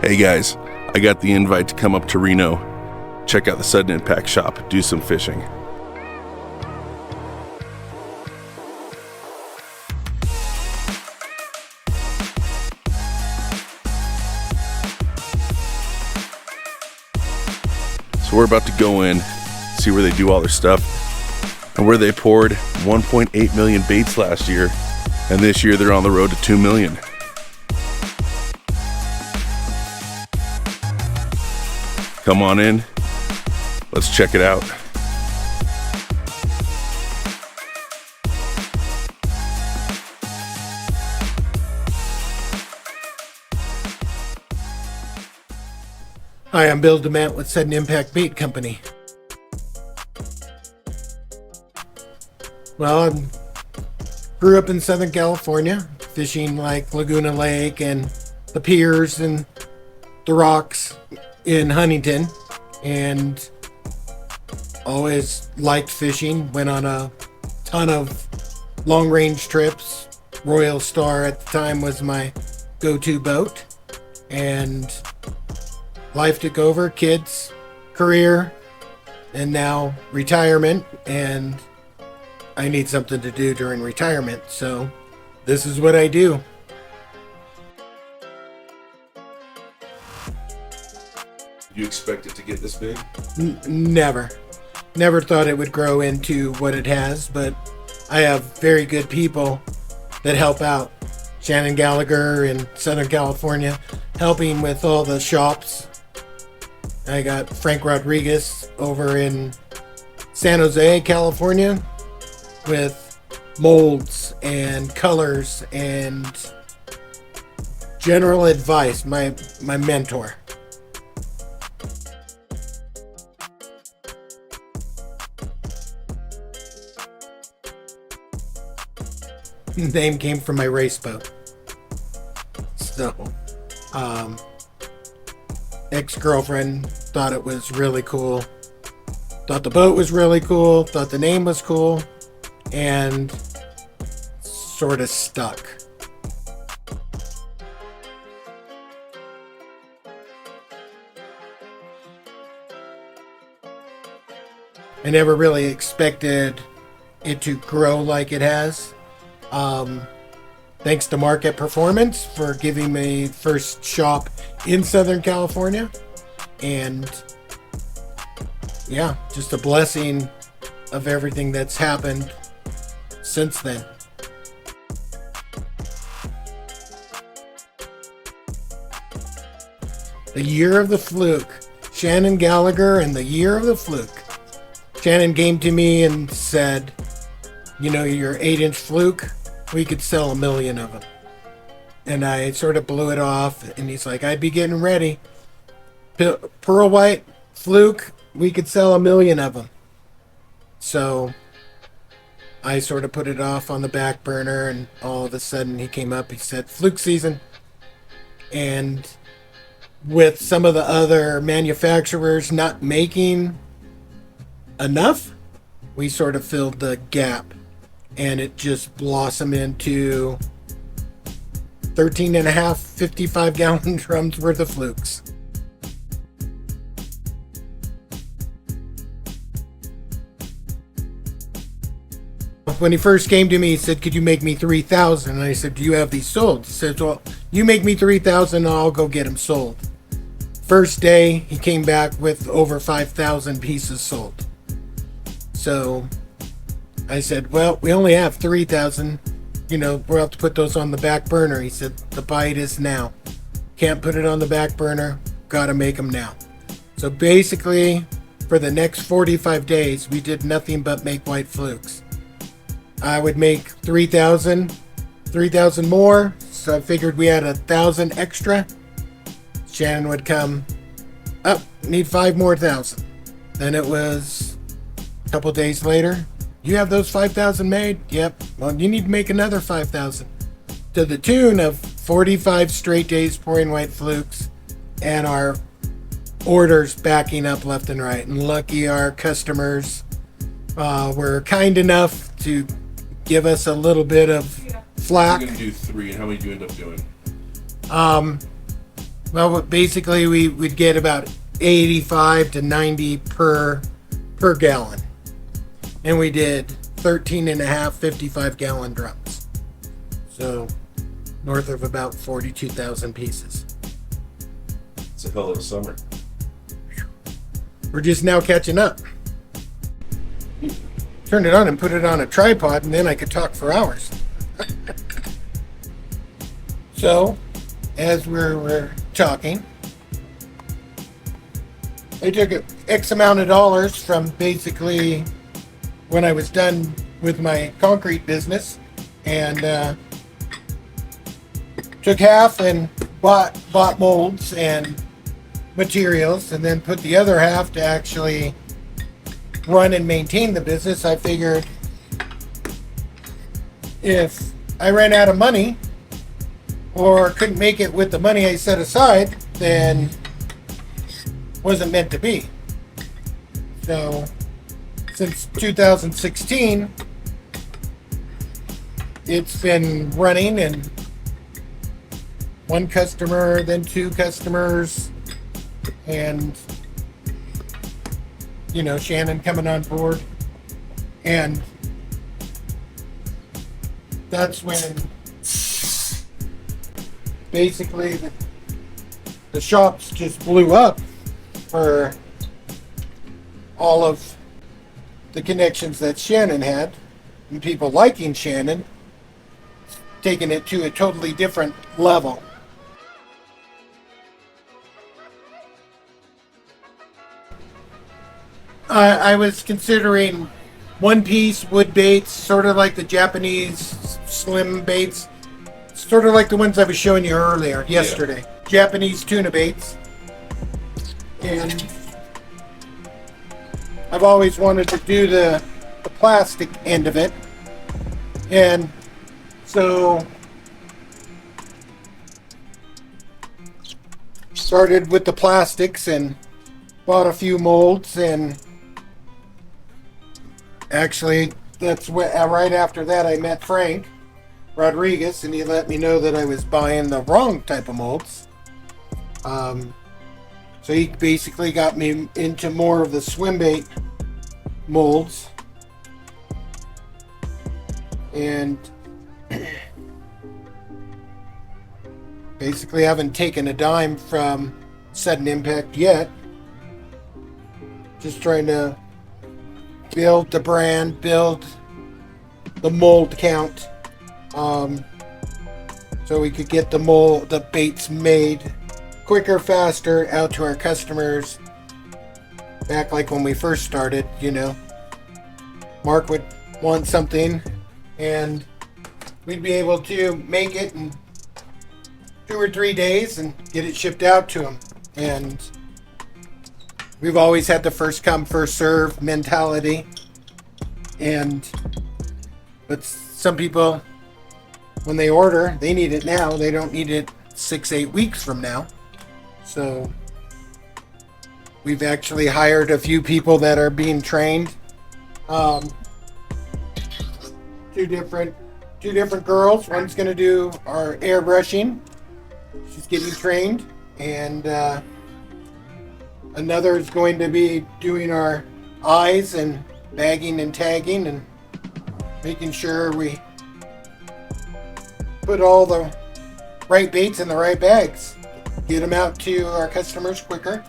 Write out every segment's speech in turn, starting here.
Hey guys, I got the invite to come up to Reno, check out the Sudden Impact shop, do some fishing. So we're about to go in, see where they do all their stuff, and where they poured 1.8 million baits last year, and this year they're on the road to 2 million. Come on in, let's check it out. Hi, I'm Bill DeMant with Sudden Impact Bait Company. Well, I grew up in Southern California, fishing like Laguna Lake and the piers and the rocks in Huntington, and always liked fishing. Went on a ton of long-range trips. Royal Star at the time was my go-to boat, and life took over, kids, career, and now retirement, and I need something to do during retirement, so this is what I do. You expect it to get this big? Never thought it would grow into what it has, but I have very good people that help out. Shannon Gallagher in Southern California helping with all the shops. I got Frank Rodriguez over in San Jose, California with molds and colors and general advice, my mentor. Name came from my race boat. So, ex-girlfriend thought it was really cool. Thought the boat was really cool. Thought the name was cool. And sort of stuck. I never really expected it to grow like it has. Thanks to Market Performance for giving me first shop in Southern California, and yeah, just a blessing of everything that's happened since then. The year of the fluke. Shannon Gallagher and the year of the fluke. Shannon came to me and said, you know, your 8-inch fluke, we could sell 1 million of them. And I sort of blew it off, and he's like, I'd be getting ready. Pearl white fluke, we could sell 1 million of them. So I sort of put it off on the back burner, and all of a sudden he came up, he said, fluke season. And with some of the other manufacturers not making enough, we sort of filled the gap. And it just blossomed into 13 and a half 55-gallon drums worth of flukes. When he first came to me, he said, could you make me 3,000? And I said, do you have these sold? He said, well, you make me 3,000 and I'll go get them sold. First day, he came back with over 5,000 pieces sold. So I said, well, we only have 3,000. You know, we'll have to put those on the back burner. He said, the bite is now. Can't put it on the back burner. Gotta make them now. So basically, for the next 45 days, we did nothing but make white flukes. I would make 3,000 more. So I figured we had 1,000 extra. Shannon would come, oh, need 5 more thousand. Then it was a couple days later, you have those 5,000 made? Yep. Well, you need to make another 5,000. To the tune of 45 straight days pouring white flukes, and our orders backing up left and right. And lucky our customers were kind enough to give us a little bit of flack. You're going to do 3, and how many do you end up doing? Well, basically we would get about 85 to 90 per gallon. And we did 13 and a half 55-gallon drums. So north of about 42,000 pieces. It's a hell of a summer. We're just now catching up. Turn it on and put it on a tripod, and then I could talk for hours. So, as we're talking, I took X amount of dollars from basically when I was done with my concrete business, and took half and bought molds and materials, and then put the other half to actually run and maintain the business. I figured if I ran out of money or couldn't make it with the money I set aside, then wasn't meant to be. So since 2016, it's been running, and one customer, then two customers, and Shannon coming on board, and that's when basically the shops just blew up for all of the connections that Shannon had, and people liking Shannon, taking it to a totally different level. I was considering one-piece wood baits, sort of like the Japanese slim baits, sort of like the ones I was showing you earlier, yesterday. Yeah. Japanese tuna baits. And I've always wanted to do the plastic end of it. And so started with the plastics and bought a few molds, and actually, that's right after that I met Frank Rodriguez, and he let me know that I was buying the wrong type of molds. So he basically got me into more of the swim bait molds, and basically haven't taken a dime from Sudden Impact yet. Just trying to build the brand, build the mold count, so we could get the baits made quicker, faster, out to our customers. Back like when we first started, Mark would want something, and we'd be able to make it in 2 or 3 days and get it shipped out to him. And we've always had the first come, first serve mentality. But some people, when they order, they need it now. They don't need it 6-8 weeks from now. So we've actually hired a few people that are being trained. Two different girls. One's going to do our airbrushing. She's getting trained. And another is going to be doing our eyes and bagging and tagging and making sure we put all the right baits in the right bags. Get them out to our customers quicker.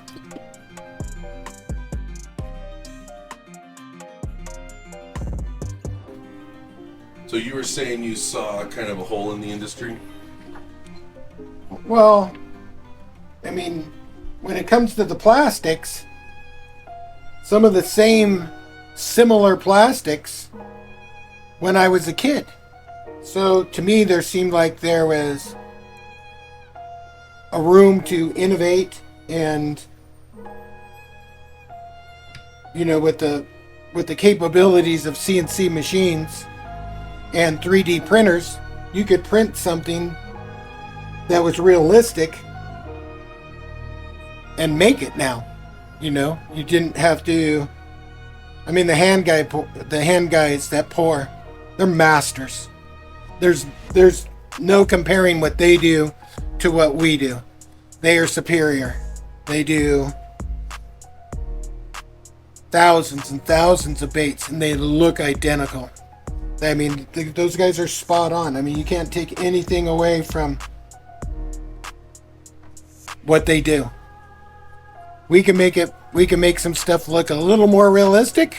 So you were saying you saw kind of a hole in the industry? Well, I mean, when it comes to the plastics, some of the same similar plastics when I was a kid. So to me, there seemed like there was a room to innovate, and with the capabilities of CNC machines and 3D printers, you could print something that was realistic and make it now. You didn't have to. I mean, the hand guys that pour, they're masters. There's no comparing what they do to what we do. they are superior. They do thousands and thousands of baits, and they look identical. I mean, those guys are spot on. I mean, you can't take anything away from what they do. We can make some stuff look a little more realistic,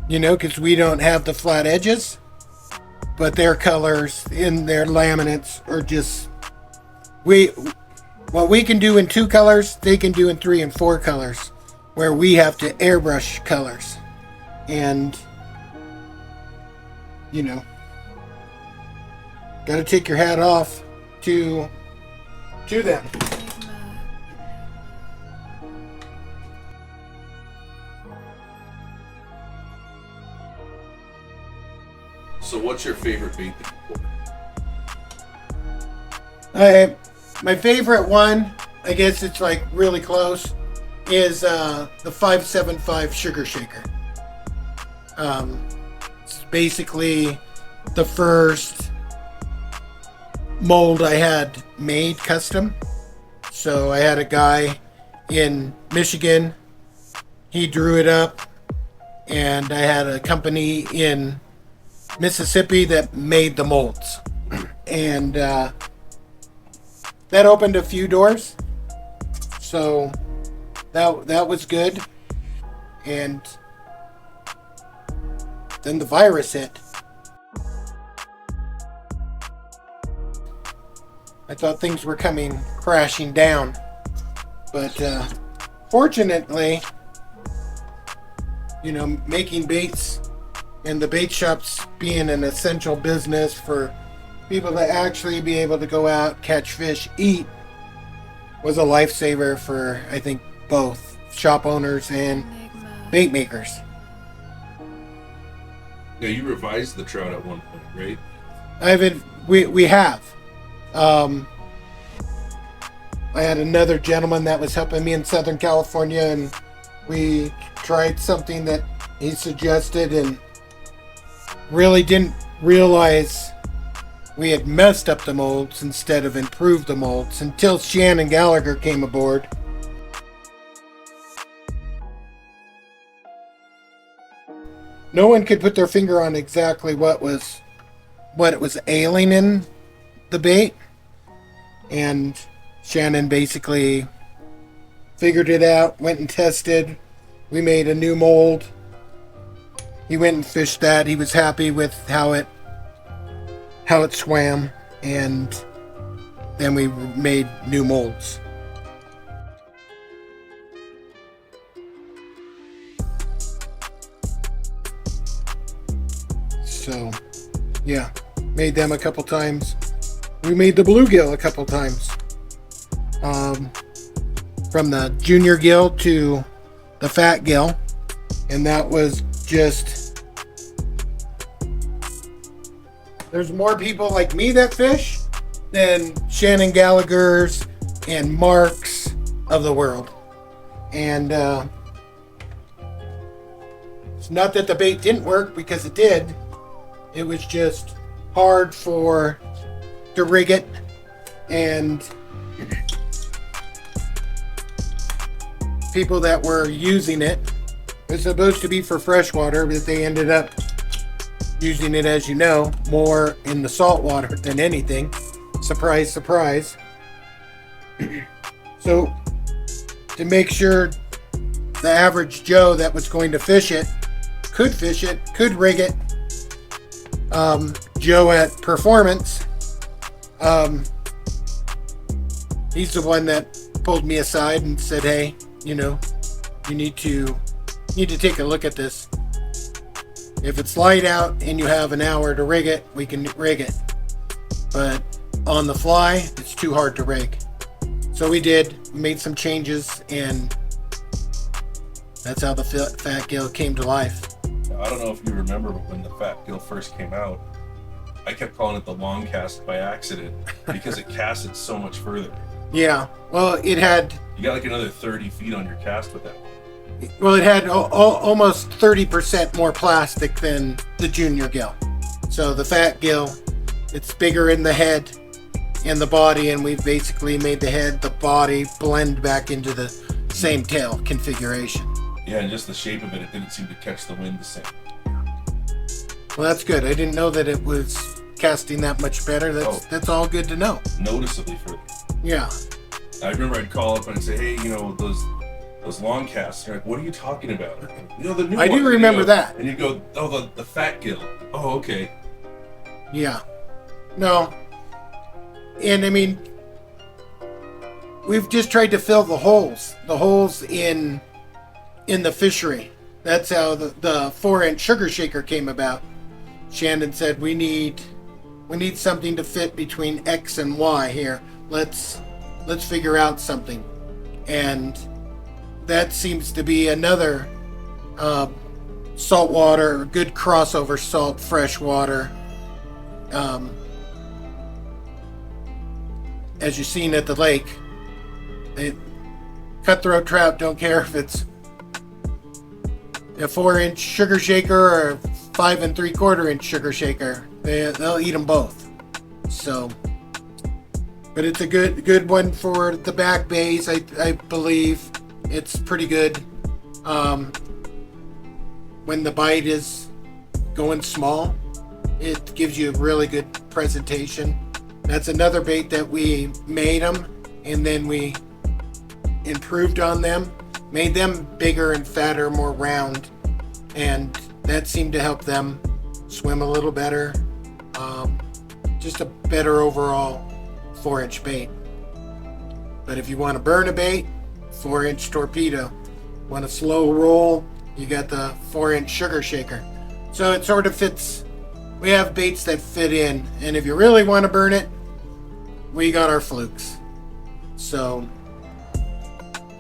you know, because we don't have the flat edges, but their colors in their laminates are just, what we can do in 2 colors, they can do in 3 and 4 colors, where we have to airbrush colors. And, you know, got to take your hat off to them. So what's your favorite bait that you pour? My favorite one, I guess it's like really close, is the 575 Sugar Shaker. It's basically the first mold I had made custom. So I had a guy in Michigan, he drew it up, and I had a company in Mississippi that made the molds. And that opened a few doors. So that was good. And then the virus hit. I thought things were coming crashing down. But fortunately, you know, making baits and the bait shops being an essential business for people to actually be able to go out, catch fish, eat, was a lifesaver for, I think, both shop owners and bait makers. Yeah, you revised the trout at one point, right? We have. I had another gentleman that was helping me in Southern California, and we tried something that he suggested and really didn't realize we had messed up the molds instead of improved the molds until Shannon Gallagher came aboard. No one could put their finger on exactly what it was ailing in the bait, and Shannon basically figured it out, went and tested. We made a new mold. He went and fished that. He was happy with how it swam, and then we made new molds. So, yeah, made them a couple times. We made the bluegill a couple times. From the junior gill to the fat gill, and that was just, there's more people like me that fish than Shannon Gallagher's and Mark's of the world. And it's not that the bait didn't work, because it did. It was just hard to rig it, and people that were using it, it's supposed to be for freshwater, but they ended up using it, as you know, more in the salt water than anything. Surprise, surprise. So, to make sure the average Joe that was going to fish it, could rig it, Joe at Performance, he's the one that pulled me aside and said, hey, you know, you need to take a look at this. If it's light out and you have an hour to rig it, we can rig it. But on the fly, it's too hard to rig. So we made some changes, and that's how the fat gill came to life. I don't know if you remember, but when the fat gill first came out, I kept calling it the long cast by accident because it casted so much further. Yeah, well, you got like another 30 feet on your cast with that one. Well, it had almost 30% more plastic than the junior gill. So the fat gill, it's bigger in the head, and the body, and we've basically made the head, the body blend back into the same tail configuration. Yeah, and just the shape of it, it didn't seem to catch the wind the same. Well, that's good. I didn't know that it was casting that much better. That's all good to know. Noticeably further. Yeah. I remember I'd call up and I'd say, hey, you know, those long casts. They're like, what are you talking about? You know, the new I one. do remember that. And you go, oh, the fat gill. Oh, okay. Yeah. No. And I mean, we've just tried to fill the holes in the fishery. That's how the 4-inch sugar shaker came about. Shannon said, we need something to fit between X and Y here. Let's figure out something. And that seems to be another saltwater, good crossover salt, freshwater. As you've seen at the lake, cutthroat trout don't care if it's a 4-inch sugar shaker or 5 3/4-inch sugar shaker. They'll eat them both. So, but it's a good one for the back bays. I believe it's pretty good. When the bite is going small, it gives you a really good presentation. That's another bait that we made them, and then we improved on them, made them bigger and fatter, more round, and that seemed to help them swim a little better. Just a better overall 4-inch bait. But if you want to burn a bait, 4-inch torpedo. Want a slow roll, you got the 4-inch sugar shaker. So it sort of fits. We have baits that fit in, and if you really want to burn it, we got our flukes. So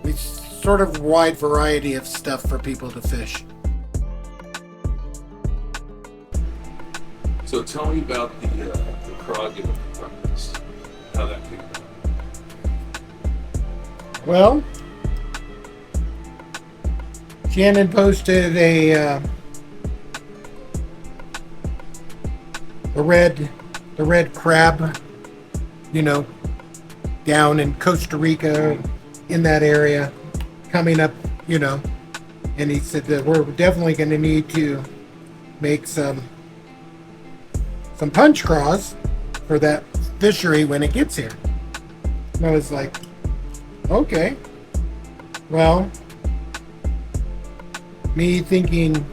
we sort of wide variety of stuff for people to fish. So tell me about the craw gill contest. How that came about. Well, Shannon posted the red crab, you know, down in Costa Rica, in that area, coming up, you know, and he said that we're definitely going to need to make some punch craws for that fishery when it gets here. And I was like, okay, well, me thinking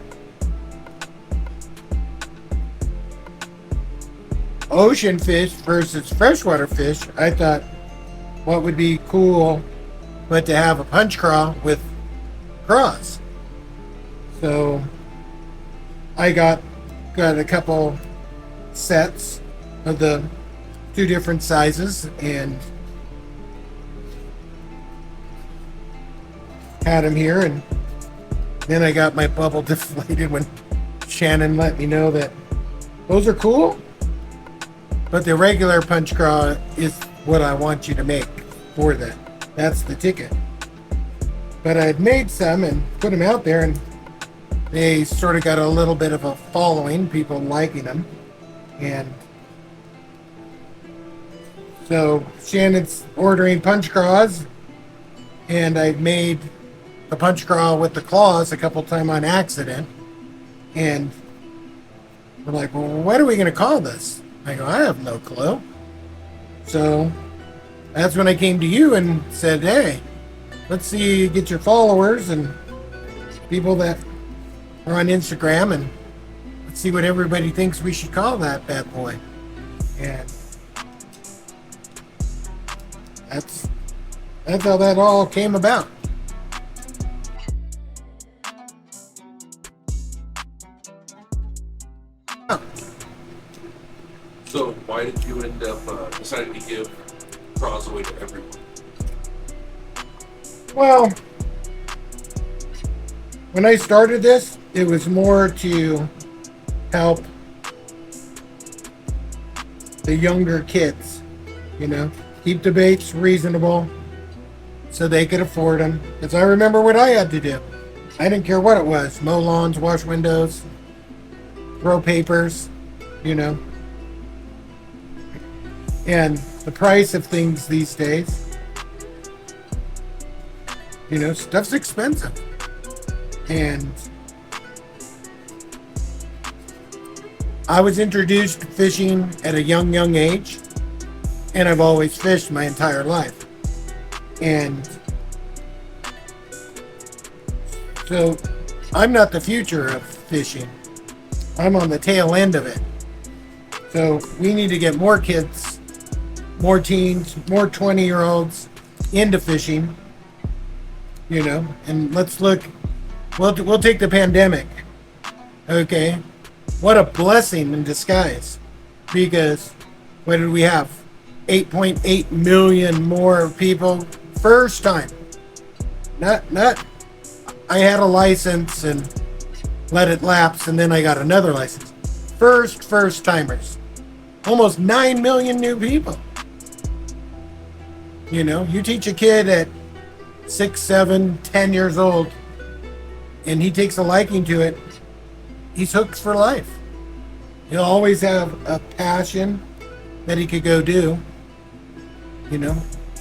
ocean fish versus freshwater fish, I thought what would be cool but to have a punch craw with craws. So I got a couple sets of the 2 different sizes and had them here, and then I got my bubble deflated when Shannon let me know that those are cool, but the regular punch craw is what I want you to make for that. That's the ticket. But I'd made some and put them out there, and they sort of got a little bit of a following, people liking them. And so Shannon's ordering punch craws, and I made the punch craw with the claws a couple times on accident. And we're like, well, what are we going to call this? I go, I have no clue. So that's when I came to you and said, hey, let's see, get your followers and people that are on Instagram, and let's see what everybody thinks we should call that bad boy. And that's how that all came about. So why did you end up deciding to give craws away to everyone? Well, when I started this, it was more to help the younger kids, you know, keep the baits reasonable so they could afford them. Because I remember what I had to do. I didn't care what it was. Mow lawns, wash windows, throw papers, you know. And the price of things these days. You know, stuff's expensive. And I was introduced to fishing at a young age, and I've always fished my entire life. And so I'm not the future of fishing. I'm on the tail end of it. So we need to get more kids, more teens, more 20-year-olds into fishing, you know, and let's look, we'll take the pandemic. Okay. What a blessing in disguise, because what did we have? 8.8 million more people first time. Not I had a license and let it lapse and then I got another license. First timers. Almost 9 million new people. You know, you teach a kid at 6, 7, 10 years old and he takes a liking to it, he's hooked for life. He'll always have a passion that he could go do, you know,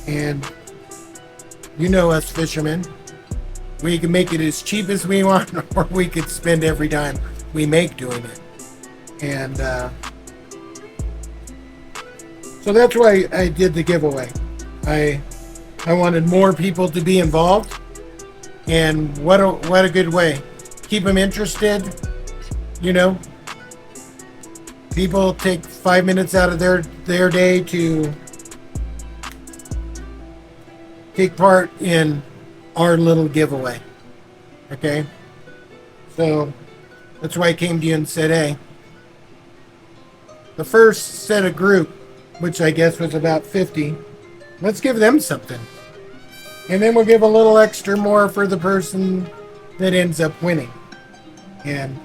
and you know us fishermen, we can make it as cheap as we want, or we could spend every dime we make doing it. And so that's why I did the giveaway. I wanted more people to be involved, and what a good way. Keep them interested, you know. People take 5 minutes out of their day to take part in our little giveaway. Okay? So that's why I came to you and said, hey, the first set of group, which I guess was about 50, let's give them something. And then we'll give a little extra more for the person that ends up winning. And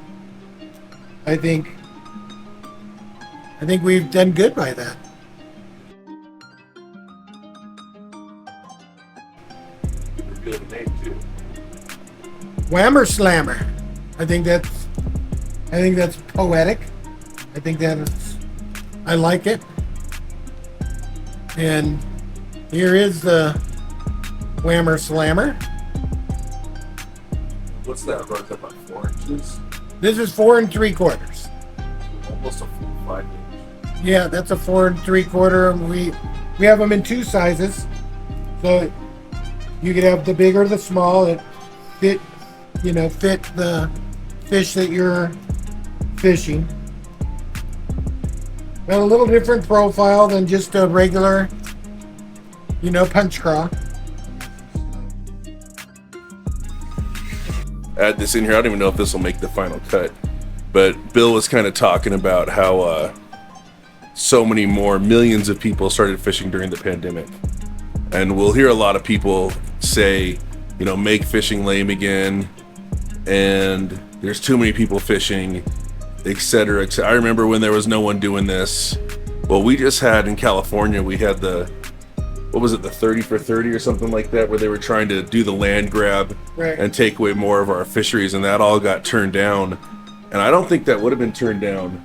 I think we've done good by that. Good name too. Whammer Slammer. I think that's poetic. I like it. And here is the Whammer Slammer. What's that? Runs up on 4 inches? This is 4 3/4. Almost a full 5 inch. Yeah, that's a 4 3/4. We have them in 2 sizes, so you could have the big or the small. It fit the fish that you're fishing. Got a little different profile than just a regular, punch craw. Add this in here. I don't even know if this will make the final cut, but Bill was kind of talking about how so many more millions of people started fishing during the pandemic, and we'll hear a lot of people say, make fishing lame again, and there's too many people fishing, etc. I remember when there was no one doing this. Well, we just had in California, we had the 30 for 30 or something like that, where they were trying to do the land grab and take away more of our fisheries, and that all got turned down. And I don't think that would have been turned down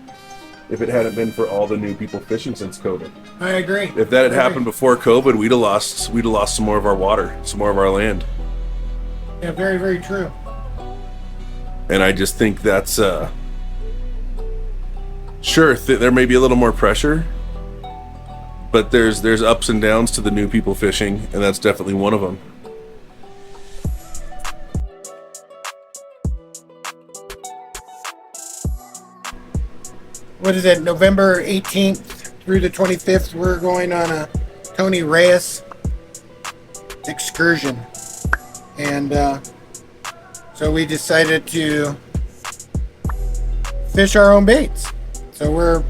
if it hadn't been for all the new people fishing since COVID. I agree. If that had happened before COVID, we'd have lost some more of our water, some more of our land. Yeah, very, very true. And I just think that's sure, there may be a little more pressure, but there's ups and downs to the new people fishing, and that's definitely one of them. What is it, November 18th through the 25th, we're going on a Tony Reyes excursion. And so we decided to fish our own baits. So we're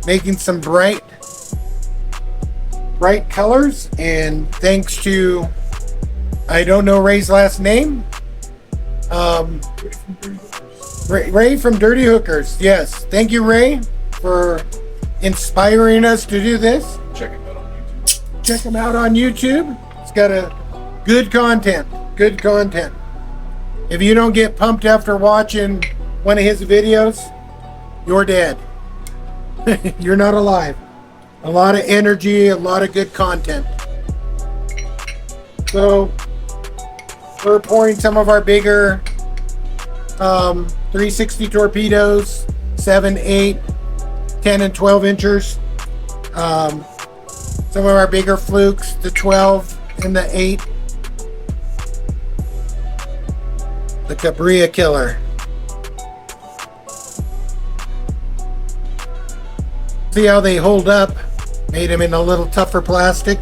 making some bright colors, and thanks to, I don't know Ray's last name, Ray from Dirty Hookers. Yes, thank you, Ray, for inspiring us to do this. Check him out on YouTube. Check him out on YouTube. It's got a good content. If you don't get pumped after watching one of his videos, you're dead. You're not alive. a lot of energy, a lot of good content. So we're pouring some of our bigger 360 torpedoes, 7, 8, 10, and 12 inchers. Some of our bigger flukes, the 12 and the 8. The Cabria Killer. See how they hold up. Made them in a little tougher plastic.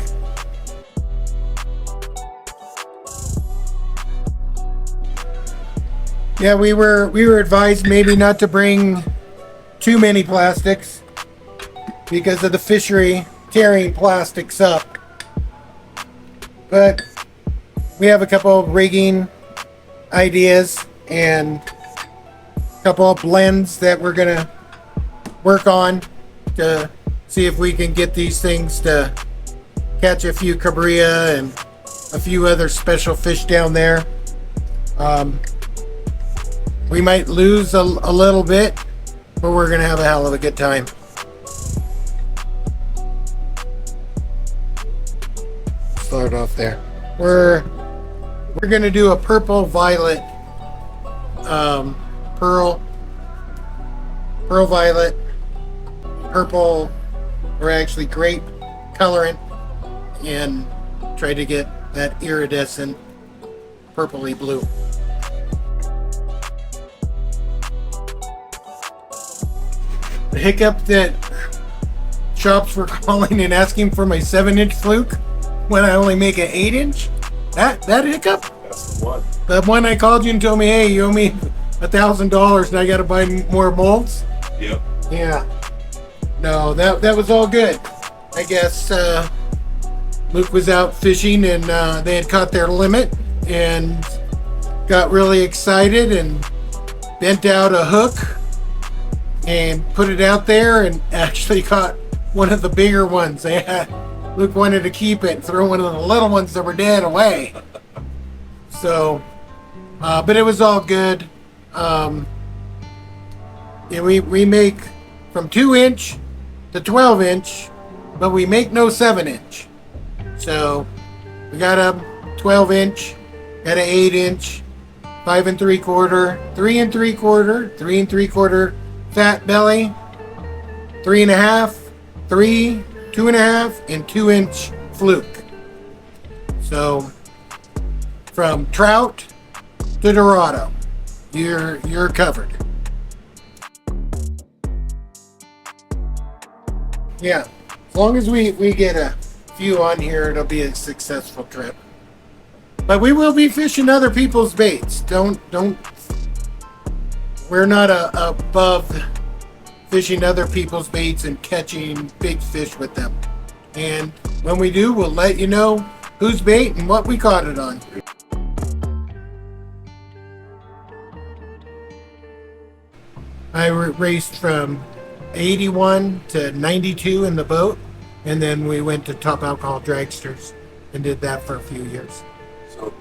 Yeah, we were advised maybe not to bring too many plastics because of the fishery tearing plastics up. But we have a couple of rigging ideas and a couple of blends that we're gonna work on to see if we can get these things to catch a few cabria and a few other special fish down there. We might lose a little bit, but we're gonna have a hell of a good time. Start off there. We're gonna do a purple violet pearl violet purple, or actually grape colorant, and try to get that iridescent purpley blue. The hiccup that shops were calling and asking for my 7-inch fluke when I only make an 8-inch. That hiccup? That's the one. The one I called you and told me, hey, you owe me $1,000 and I got to buy more molds. Yep. Yeah. No, that was all good. I guess Luke was out fishing and they had caught their limit and got really excited and bent out a hook and put it out there and actually caught one of the bigger ones. Luke wanted to keep it and throw one of the little ones that were dead away. So, but it was all good. Yeah, we make from 2-inch to 12-inch, but we make no 7-inch. So we got a 12-inch, got an 8-inch, 5 3/4, 3 3/4, 3 3/4 fat belly, 3.5, 3, 2.5, and 2-inch fluke. So from trout to Dorado, you're covered. Yeah, as long as we get a few on here, it'll be a successful trip. But we will be fishing other people's baits. Don't. We're not above fishing other people's baits and catching big fish with them. And when we do, we'll let you know whose bait and what we caught it on. I raced from 81 to 92 in the boat, and then we went to Top Alcohol Dragsters and did that for a few years. So,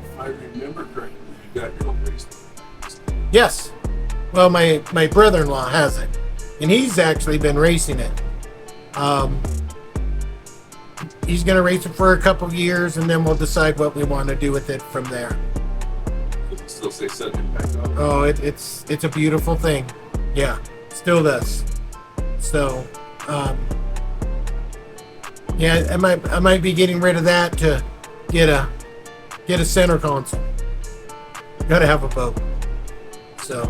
if I remember correctly, you got your own race. Yes. Well, my brother-in-law has it, and he's actually been racing it. He's going to race it for a couple years, and then we'll decide what we want to do with it from there. Does it still say set impact on it? Oh, it's a beautiful thing. Yeah, still does. So, yeah, I might be getting rid of that to get a center console. Got to have a boat. So.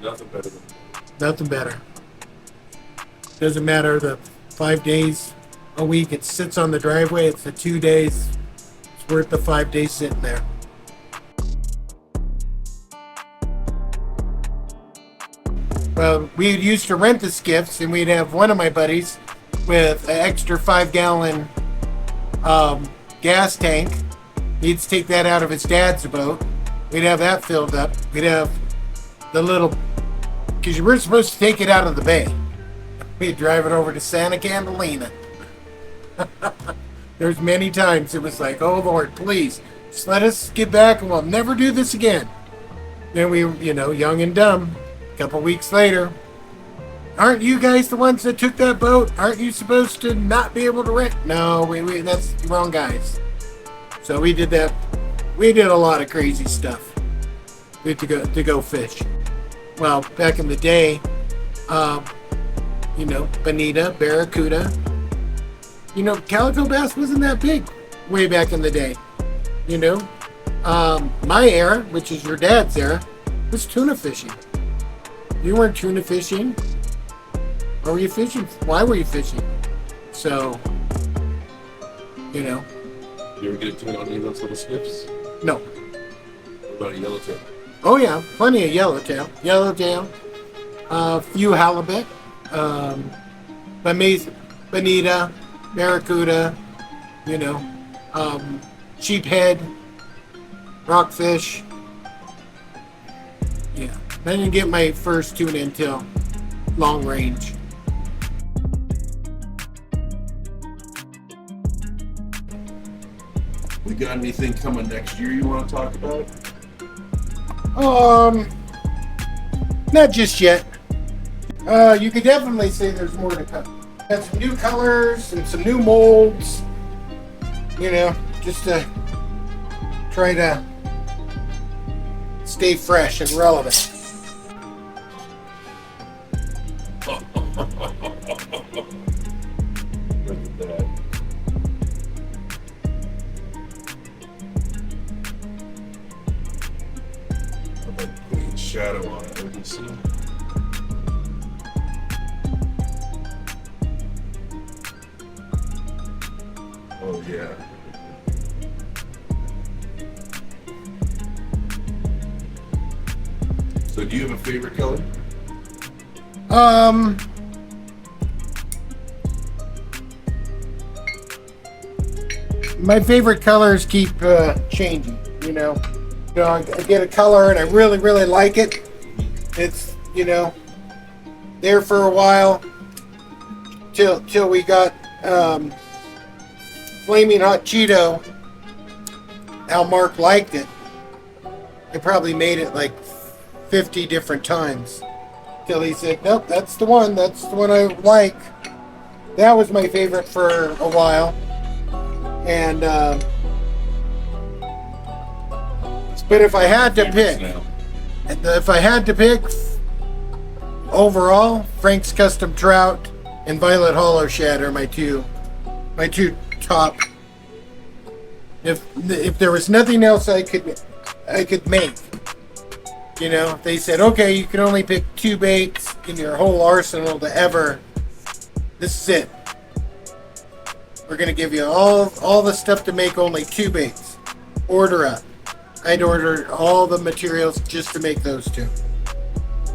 Nothing better than Nothing better. Doesn't matter the 5 days a week it sits on the driveway. It's the 2 days. It's worth the 5 days sitting there. Well, we used to rent the skiffs, and we'd have one of my buddies with an extra 5-gallon gas tank. He'd take that out of his dad's boat. We'd have that filled up. We'd have the little, because you were supposed to take it out of the bay. We'd drive it over to Santa Catalina. There's many times it was like, oh Lord, please, just let us get back and we'll never do this again. Then we, young and dumb, a couple weeks later, aren't you guys the ones that took that boat? Aren't you supposed to not be able to rent? No, that's the wrong guys. So we did that. We did a lot of crazy stuff. We had to go fish. Well, back in the day, bonita, barracuda. Calico bass wasn't that big way back in the day. My era, which is your dad's era, was tuna fishing. You weren't tuna fishing. Or were you fishing? Why were you fishing? So, You ever get a tuna on any of those little skips? No. What about a yellowtail? Oh yeah, plenty of yellowtail. Few halibut, bonita, barracuda, sheephead, rockfish. Yeah, I didn't get my first tuna until long range. We got anything coming next year you want to talk about? Not just yet. You could definitely say there's more to come. Got some new colors and some new molds. Just to try to stay fresh and relevant. Look at that. I'm like putting shadow on it. Let me see. Oh yeah. So do you have a favorite color? My favorite colors keep changing. I get a color and I really, really like it. It's there for a while till we got Flaming Hot Cheeto. How Mark liked it. I probably made it like 50 different times till he said, "Nope, that's the one. That's the one I like." That was my favorite for a while. And but if I had to pick, overall, Frank's Custom Trout and Violet Hollow Shad are my two top. If there was nothing else I could make, they said, okay, you can only pick 2 baits in your whole arsenal to ever. This is it. We're gonna give you all the stuff to make only 2 baits. Order up. I'd order all the materials just to make those 2.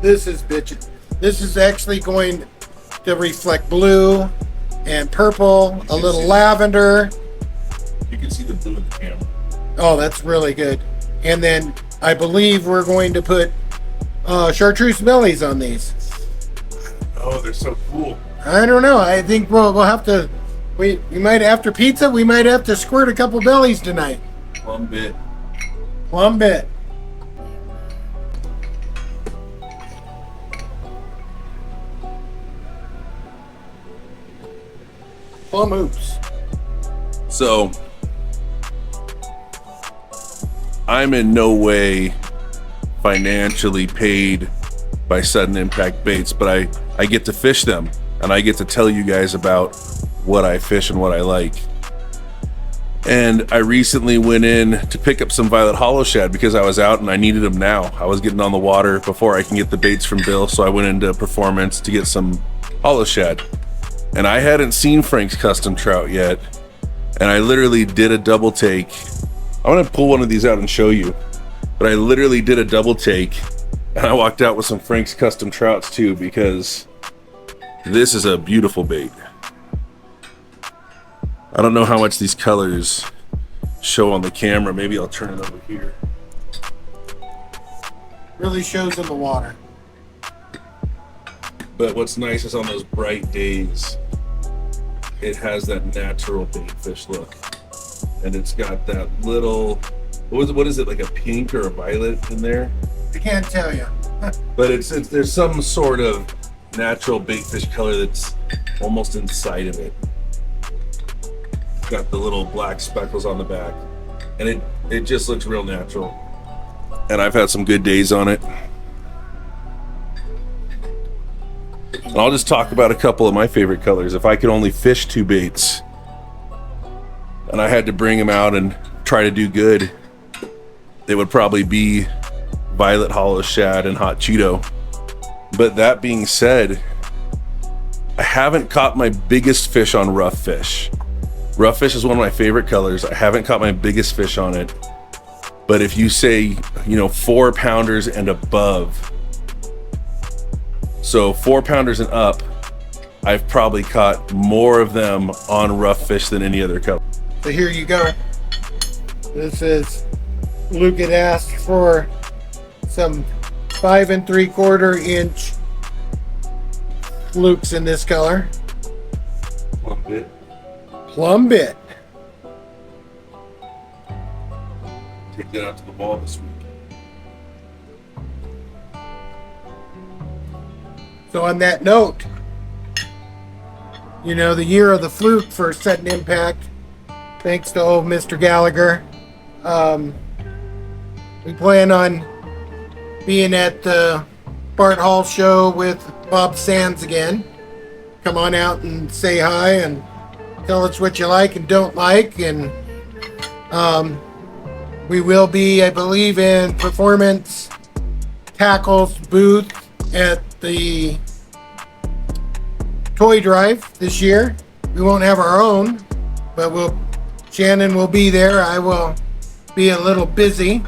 This is bitchin'. This is actually going to reflect blue and purple, a little lavender. You can see the blue in the camera. Oh, that's really good. And then I believe we're going to put chartreuse bellies on these. Oh, they're so cool. I don't know. I think we'll have to. We might, after pizza, we might have to squirt a couple bellies tonight. Plum bit. Plum bit. Plum hoops. So, I'm in no way financially paid by Sudden Impact Baits, but I get to fish them, and I get to tell you guys about what I fish and what I like. And I recently went in to pick up some Violet Hollow Shad because I was out and I needed them now. I was getting on the water before I can get the baits from Bill, so I went into Performance to get some Hollow Shad. And I hadn't seen Frank's Custom Trout yet, and I literally did a double take. I'm gonna pull one of these out and show you, but I literally did a double take, and I walked out with some Frank's Custom Trouts too, because this is a beautiful bait. I don't know how much these colors show on the camera. Maybe I'll turn it over here. Really shows in the water. But what's nice is on those bright days, it has that natural bait fish look. And it's got that little, what is it, like a pink or a violet in there? I can't tell you. But it's there's some sort of natural bait fish color that's almost inside of it. Got the little black speckles on the back, and it just looks real natural. And I've had some good days on it. And I'll just talk about a couple of my favorite colors. If I could only fish 2 baits and I had to bring them out and try to do good, it would probably be violet hollow shad and hot Cheeto. But that being said, I haven't caught my biggest fish on rough fish. Rough fish is one of my favorite colors. I haven't caught my biggest fish on it. But if you say, 4 pounders and above, so 4 pounders and up, I've probably caught more of them on rough fish than any other color. So here you go. This is, Luke had asked for some 5 3/4 inch flukes in this color. Plum bit. Plum bit. Take that out to the ball this week. So on that note, the year of the fluke for sudden impact, thanks to old Mr. Gallagher. We plan on being at the Bart Hall show with Bob Sands again. Come on out and say hi and tell us what you like and don't like. And we will be, I believe, in Performance Tackle's booth at the toy drive this year. We won't have our own, but Shannon will be there. I will be a little busy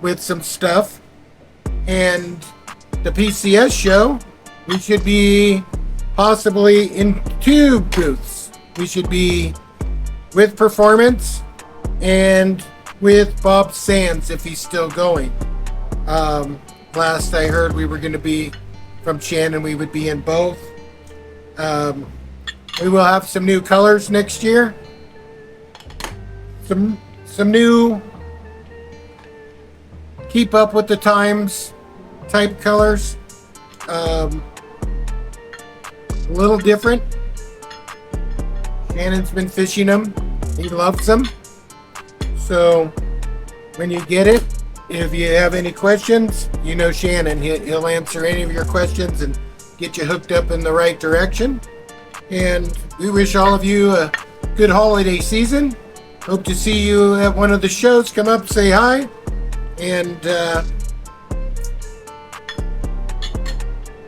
with some stuff. And the PCS show, we should be possibly in 2 booths. We should be with Performance and with Bob Sands if he's still going. Last I heard, we were going to be from Shannon. We would be in both. We will have some new colors next year. Some new keep up with the times type colors. A little different. Shannon's been fishing them. He loves them. So when you get it, if you have any questions, Shannon. He'll answer any of your questions and get you hooked up in the right direction. And we wish all of you a good holiday season. Hope to see you at one of the shows. Come up, say hi, and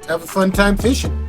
have a fun time fishing.